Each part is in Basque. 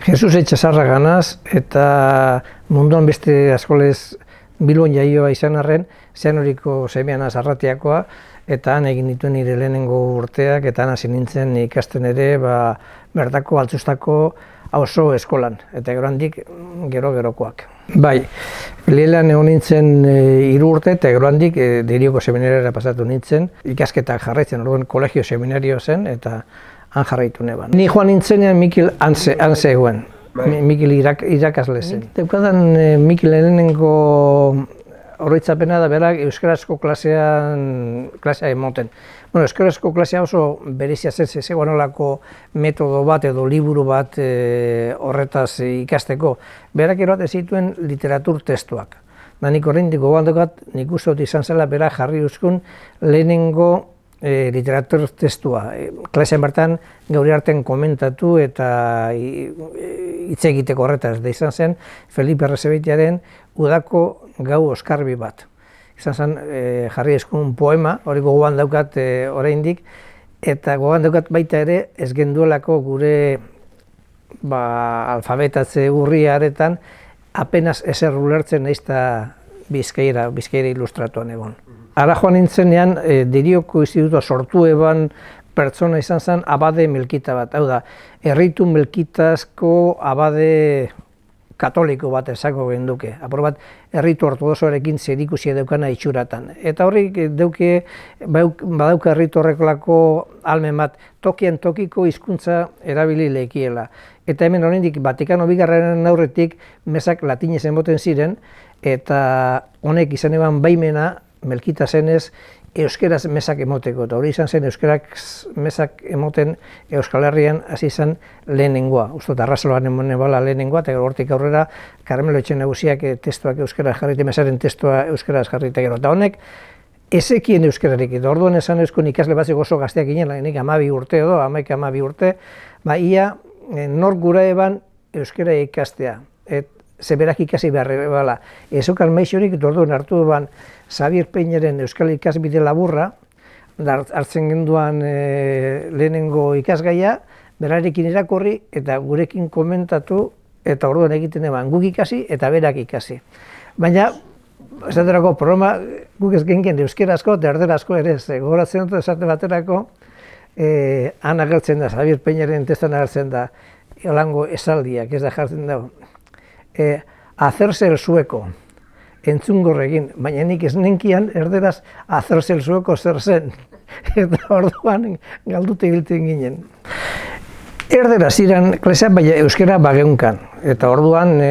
Jesus Etxasarra ganaz, eta munduan beste askolez Bilbon jaioa izan arren, Zeanoriko semeanaz Arratiakoa, eta han egin dituen nire lehenengo urteak, eta han hasi nintzen ikasten ere bertako Altzuztako auzo eskolan, eta gero handik gero-gerokoak. Bai, lehelan egon nintzen 3 urte, eta gero handik Derioko seminariora pasatu nintzen, ikasketak jarraitzen, orduan kolegio seminario zen, eta han jarraitu neban. Ni joan nintzenean Mikel han zegoen, Mikel irakasle zen. Deukadan Mikel lehenengo oroitzapena da berak euskarazko klasea emoten. Bueno, euskarazko klasea oso berezia zen, zegoen olako metodo bat edo liburu bat horretaz ikasteko. Berak eroaten zituen literatur testuak. Da nik oraindik gogoandokat, nik uste dut izan zela berak jarri uzkun lehenengo literatur testua. Klasean bertan gaur artean komentatu eta hitz egiteko horretaz da izan zen Felipe Errezebeitiaren Udako gau oskarbi bat. Izan zen jarri eskun poema, hori gogoan daukat oraindik, eta gogoan daukat baita ere ez genduelako gure alfabetatze urriaretan apenas ezer ulertzen naiz eta Bizkaira ilustratuan egon. Ara joan nintzenean, Derioko institutua sortu eban pertsona izan zen abade melkita bat. Hau da, erritu melkitazko abade katoliko bat esango genduke. Apur bat, erritu ortodoxoarekin zerikusia daukana itxuratan. Eta horrik badauka erritu horrekolako almen bat tokian tokiko hizkuntza erabili lekiela. Eta hemen oraindik Vatikano II aurretik mesak latinez emoten ziren, eta honek izan eban baimena melkita zenez euskeraz mesak emoteko. Eta hori izan zen euskarak mesak emoten Euskal Herrian hasi izan lehenengoa. Uztot, Arrazoloan emonen bala lehenengoa, eta hortik aurrera Karmelo Etxe Nagusiak testuak euskaraz jarrite, mesaren testua euskaraz jarrite gero. Eta honek ezekien euskararik. Eta orduan esan euskun ikasle batzuk oso gazteak ginen, nik 12 urte edo, 11-12 urte, ia nor gura eban euskara ikastea. Zeberak ikasi behar bala. Ezokan maixorik, orduan hartu eban Xabier Peñaren Euskal Ikasbide laburra, hartzen genduan lehenengo ikasgaia, berarekin irakurri eta gurekin komentatu, eta orduan egiten eban guk ikasi eta berak ikasi. Baina, esaterako programa guk ez gengen euskerazko eta erderazko ere ez. Gogoratzen dut esate baterako, han agertzen da, Xabier Peñaren testan agertzen da, holango esaldiak, ez da jartzen dago. Hacerse el sueko, entzungorregin, baina nik ez nenkian erderaz hacerse el sueko zer zen. Eta orduan galdute ibiltzen ginen. Erderaz iran klasean, baina euskera bageunkan. Eta orduan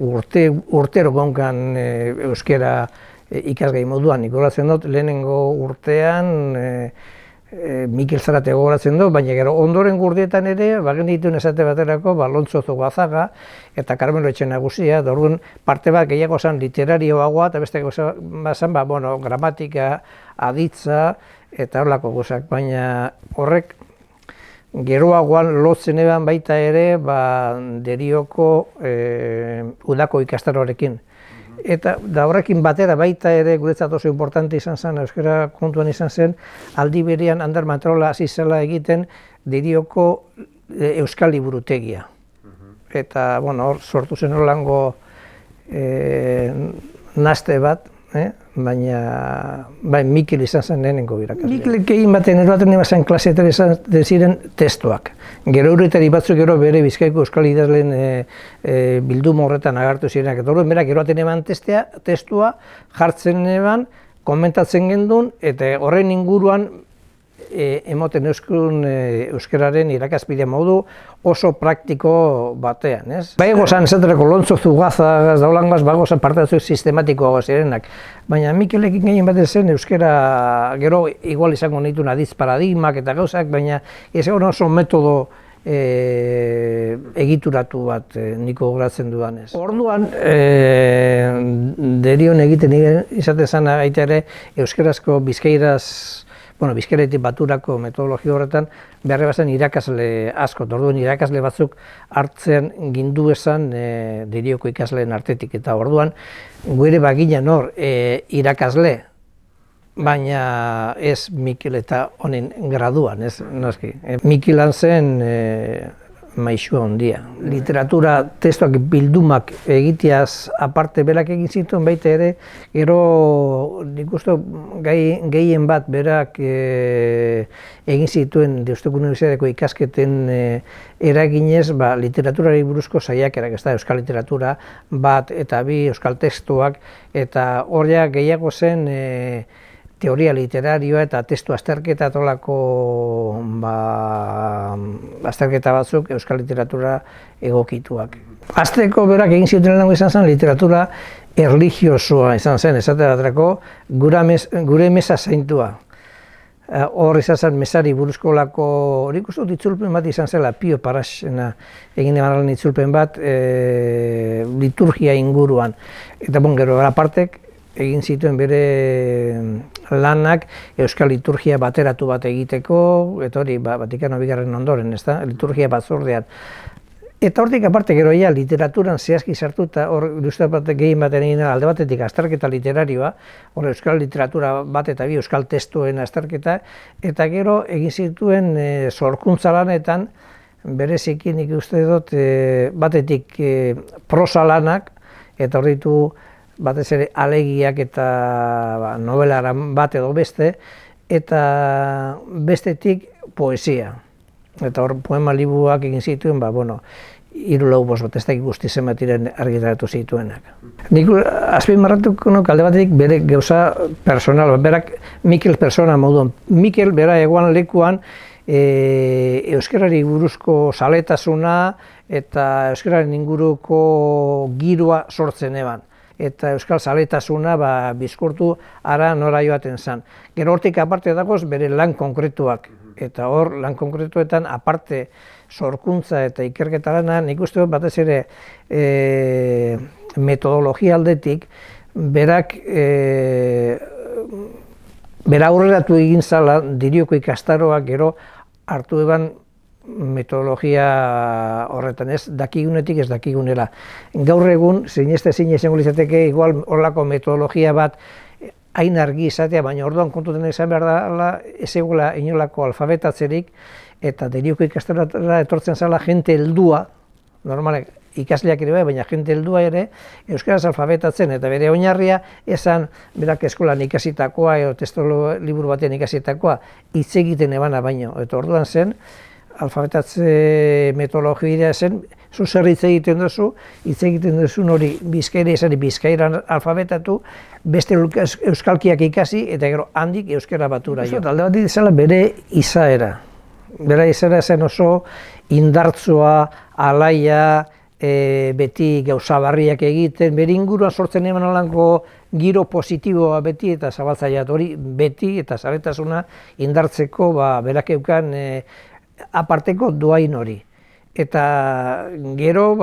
urtero gonkan euskera ikasgai moduan. Nik goratzen dut lehenengo urtean Mikel Zarate gogoratzen du, baina gero ondoren gurdietan ere, bagen dituen esate baterako, Lontzo Zugazaga eta Karmelo Etxe Nagusia, da orduan parte bat gehiago zen literarioagoa, eta beste zen, gramatika, aditza, eta horlako gozak, baina horrek geroagoan lotzen eban baita ere, Derioko Udako ikastaroarekin. Eta horrekin batera baita ere guretzat oso importante izan zen, euskara kontuan izan zen, aldi berean Ander Matrola hasi zela egiten Derioko euskal liburutegia. Eta hor sortu zen holango naste bat, baina Mikel izan zen lehenengo irakasle. Mikelek egin baten eroaten zen klaseetan izan ziren testuak. Gero urretari batzuk gero bere Bizkaiko euskal idazleen bilduma horretan agertu zirenak. Eta horren berak eroaten eban testua jartzen eban, komentatzen gendun, eta horren inguruan emoten euskararen irakasbide modu oso praktiko batean, ez? Bago zan, esaterako Lontzo Zugazagaz da holangaz, bago zan parte batzuk sistematikoago zirenak. Baina Mikelekin gehien bat zen euskara gero igual izango nituen aditz paradigmak eta gauzak, baina ez egon oso metodo egituratu bat niko gogoratzen dudanez. Orduan, Derion egiten izaten zen baita ere euskarazko bizkairetik baturako metodologia horretan behar bazen irakasle asko. Orduan irakasle batzuk hartzen gindu esan Derioko ikasleen artetik. Eta orduan gure bagina hor irakasle, baina ez Mikel eta honen graduan, ez noski. Mikel zen maixua handia. Literatura testuak bildumak egiteaz aparte berak egin zituen baita ere, gero nik uste gehien bat berak egin zituen Deustuko Unibertsitateko ikasketen eraginez literaturari buruzko saiakerak, ez da, euskal literatura bat eta bi euskal testuak, eta horrela gehiago zen teoria literarioa eta testu azterketa tolako azterketa batzuk euskal literatura egokituak. Azteko berak egin zituen lango izan zen literatura erlijiosoa izan zen, esate baterako gure mesa zaintua. Hor izan zen mesari buruzko lako, hori ikusten itzulpen bat izan zela, Pio Parasena egin eman itzulpen bat liturgia inguruan. Eta gero apartek egin zituen bere lanak euskal liturgia bateratu bat egiteko, eta hori Vatikano Bigarren ondoren, ez da, liturgia batzordean. Eta hortik aparte gero literaturan zehazki sartu eta hor ilustra batek gehien baten egin alde batetik azterketa literarioa, hor euskal literatura bat eta bi euskal testuen azterketa, eta gero egin zituen sorkuntza lanetan bereziki nik uste dut batetik prosa lanak, eta hor ditu batez ere alegiak eta nobelaran bat edo beste, eta bestetik poesia. Eta hor poema liburuak egin zituen, 3-4 bost bat, ez da guzti zenbatiren argitaratu zituenak. Nik azpimarratuko nuk alde batetik bere gauza personal, berak Mikel persona moduan. Mikel bera egoan lekuan euskarari buruzko zaletasuna eta euskararen inguruko giroa sortzen eban. Eta euskal zaletasuna bizkurtu ara nora joaten zen. Gero hortik aparte dagoz bere lan konkretuak. Eta hor lan konkretuetan aparte sorkuntza eta ikerketa lana, nik uste dut batez ere metodologia aldetik berak bera aurreratu egin zala Dirioko ikastaroak gero hartu eban metodologia horretan, ez dakigunetik ez dakigunela. Gaur egun, zinezte izango litzateke, igual horrelako metodologia bat hain argi izatea, baina orduan kontuten izan behar da, ez egoela inolako alfabetatzerik, eta Dirioko ikastarora etortzen zala jente heldua, normalek ikasleak ere bai, baina jente heldua ere, euskaraz alfabetatzen, eta bere oinarria esan berak eskolan ikasitakoa edo testu liburu batean ikasitakoa hitz egiten ebana baino, eta orduan zen, alfabetatze metodologia zen, zu zer hitz egiten duzu hori bizkaira esari bizkairan alfabetatu, beste euskalkiak ikasi eta gero handik euskara batura jo. Alde bat izala bere izaera. Bere izaera zen oso indartsua, alaia, beti gauza barriak egiten, bere inguruan sortzen eman alanko giro positiboa beti eta zabaltzaileat hori beti eta zaletasuna indartzeko berak eukan aparteko doain hori. Eta gero,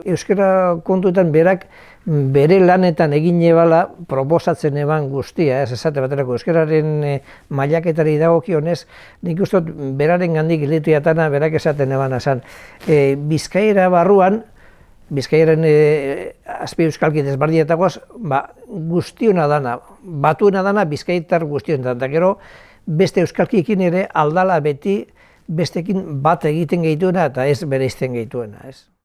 euskara kontuetan berak bere lanetan egin ebala proposatzen eban guztia, ez esate baterako euskararen mailaketari dagokionez, nik uste dut beraren gandik literaturatana berak esaten eban esan. Bizkaira barruan, Bizkairaren azpi euskalki desbardietakoaz, guztiona dana, batuena dana bizkaitar guztiona dana, eta gero beste euskalkiekin ere aldala beti bestekin bat egiten gehituena eta ez bereizten gehituena.